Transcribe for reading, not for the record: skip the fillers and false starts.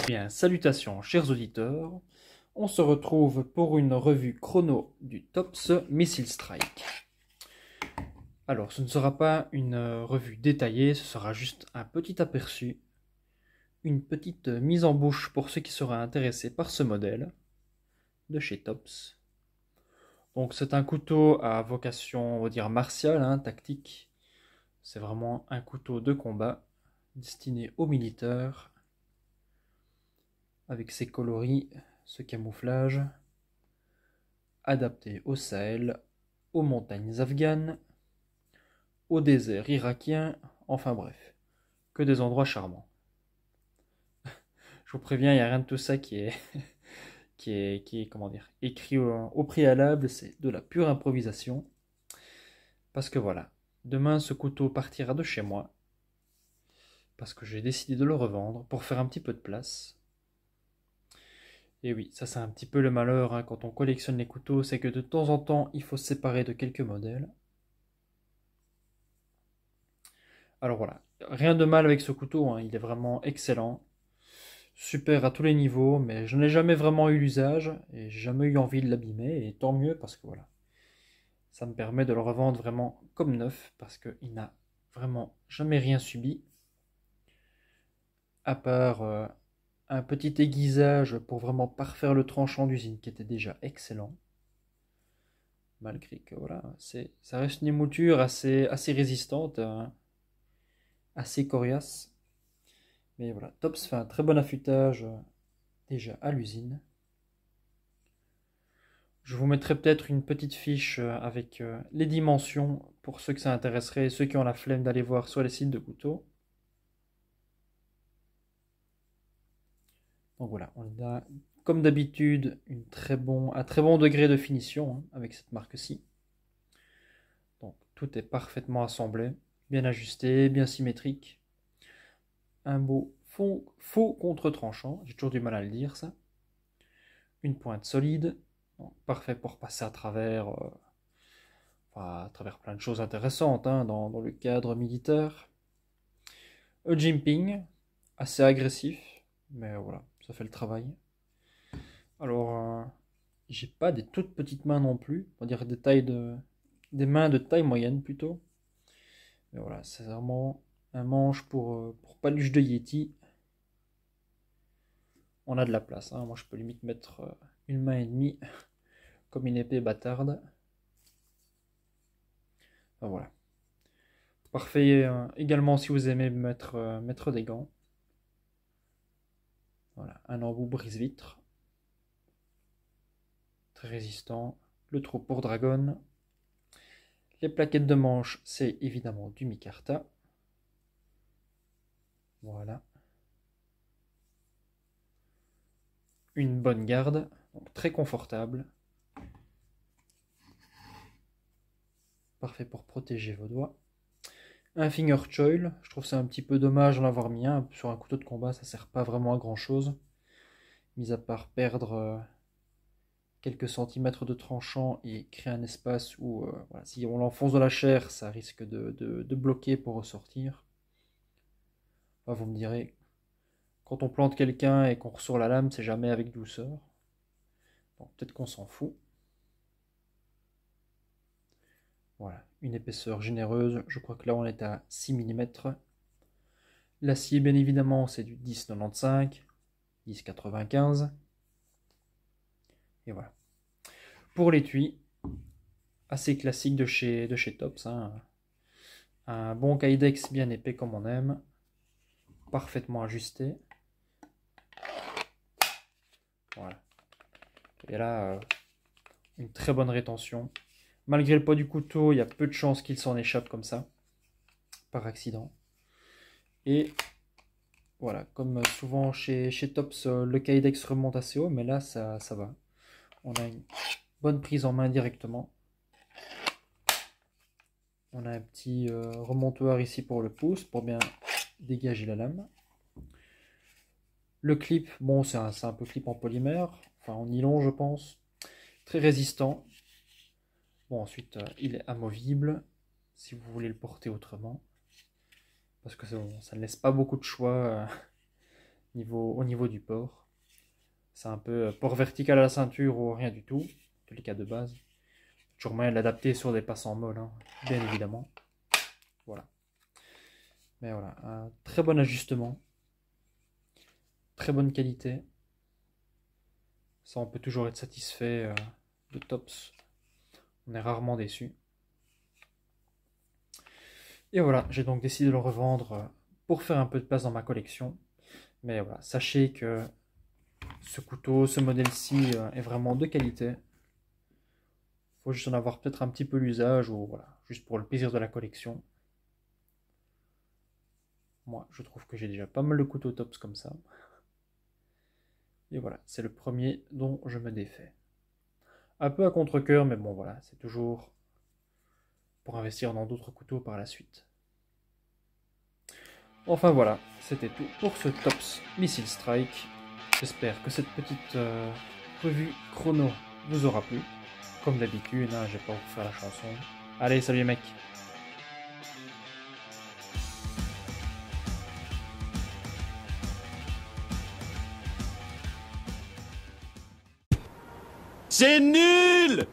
Bien, salutations chers auditeurs, on se retrouve pour une revue chrono du TOPS Missile Strike. Alors ce ne sera pas une revue détaillée, ce sera juste un petit aperçu, une petite mise en bouche pour ceux qui seraient intéressés par ce modèle de chez TOPS. Donc c'est un couteau à vocation, on va dire martiale, tactique. C'est vraiment un couteau de combat destiné aux militaires avec ses coloris, ce camouflage, adapté au Sahel, aux montagnes afghanes, au désert irakien, enfin bref, que des endroits charmants. Je vous préviens, il n'y a rien de tout ça qui est, comment dire, écrit au préalable, c'est de la pure improvisation. Parce que voilà, demain ce couteau partira de chez moi, parce que j'ai décidé de le revendre pour faire un petit peu de place. Et oui, ça c'est un petit peu le malheur quand on collectionne les couteaux, c'est que de temps en temps il faut se séparer de quelques modèles. Alors voilà, rien de mal avec ce couteau, il est vraiment excellent, super à tous les niveaux, mais je n'ai jamais vraiment eu l'usage et j'ai jamais eu envie de l'abîmer, et tant mieux parce que voilà, ça me permet de le revendre vraiment comme neuf parce qu'il n'a vraiment jamais rien subi, à part un petit aiguisage pour vraiment parfaire le tranchant d'usine qui était déjà excellent. Malgré que voilà, ça reste une mouture assez résistante, assez coriace. Mais voilà, Tops fait un très bon affûtage déjà à l'usine. Je vous mettrai peut-être une petite fiche avec les dimensions pour ceux que ça intéresserait, ceux qui ont la flemme d'aller voir sur les sites de couteaux. Donc voilà, on a comme d'habitude un très bon degré de finition avec cette marque-ci. Donc tout est parfaitement assemblé, bien ajusté, bien symétrique. Un beau faux contre-tranchant, j'ai toujours du mal à le dire ça. Une pointe solide, donc parfait pour passer à travers plein de choses intéressantes dans le cadre militaire. Un jimping, assez agressif, mais voilà, ça fait le travail. Alors, j'ai pas des toutes petites mains non plus, on va dire des mains de taille moyenne plutôt. Mais voilà, c'est vraiment un manche pour paluche de Yeti. On a de la place, moi je peux limite mettre une main et demie comme une épée bâtarde. Enfin, voilà. Parfait également si vous aimez mettre des gants. Voilà, un embout brise-vitre. Très résistant. Le trou pour dragon. Les plaquettes de manche, c'est évidemment du micarta. Voilà. Une bonne garde, donc très confortable. Parfait pour protéger vos doigts. Un finger choil, je trouve ça un petit peu dommage d'en avoir mis un. Sur un couteau de combat, ça sert pas vraiment à grand chose. Mis à part perdre quelques centimètres de tranchant et créer un espace où, voilà, si on l'enfonce dans la chair, ça risque de bloquer pour ressortir. Enfin, vous me direz, quand on plante quelqu'un et qu'on ressort la lame, c'est jamais avec douceur. Bon, peut-être qu'on s'en fout. Voilà, une épaisseur généreuse. Je crois que là, on est à 6 mm. L'acier, bien évidemment, c'est du 10,95, 10,95. Et voilà. Pour l'étui, assez classique de chez Tops. Un bon Kydex bien épais comme on aime. Parfaitement ajusté. Voilà. Et là, une très bonne rétention. Malgré le poids du couteau, il y a peu de chances qu'il s'en échappe comme ça, par accident. Et voilà, comme souvent chez Tops, le Kydex remonte assez haut, mais là, ça va. On a une bonne prise en main directement. On a un petit remontoir ici pour le pouce, pour bien dégager la lame. Le clip, bon, c'est un peu clip en polymère, enfin en nylon, je pense. Très résistant. Bon, ensuite, il est amovible, si vous voulez le porter autrement. Parce que ça ne laisse pas beaucoup de choix au niveau du port. C'est un peu port vertical à la ceinture ou rien du tout, en tous les cas de base. Toujours moyen de l'adapter sur des passants molles, hein, bien évidemment. Voilà. Mais voilà, un très bon ajustement. Très bonne qualité. Ça, on peut toujours être satisfait de Tops. On est rarement déçu. Et voilà, j'ai donc décidé de le revendre pour faire un peu de place dans ma collection. Mais voilà, sachez que ce couteau, ce modèle-ci est vraiment de qualité. Faut juste en avoir peut-être un petit peu l'usage ou voilà, juste pour le plaisir de la collection. Moi, je trouve que j'ai déjà pas mal de couteaux Tops comme ça. Et voilà, c'est le premier dont je me défais. Un peu à contre-cœur, mais bon voilà, c'est toujours pour investir dans d'autres couteaux par la suite. Enfin voilà, c'était tout pour ce Tops Missile Strike. J'espère que cette petite revue chrono vous aura plu. Comme d'habitude, hein, je vais pas vous faire la chanson. Allez, salut les mecs! C'est nul!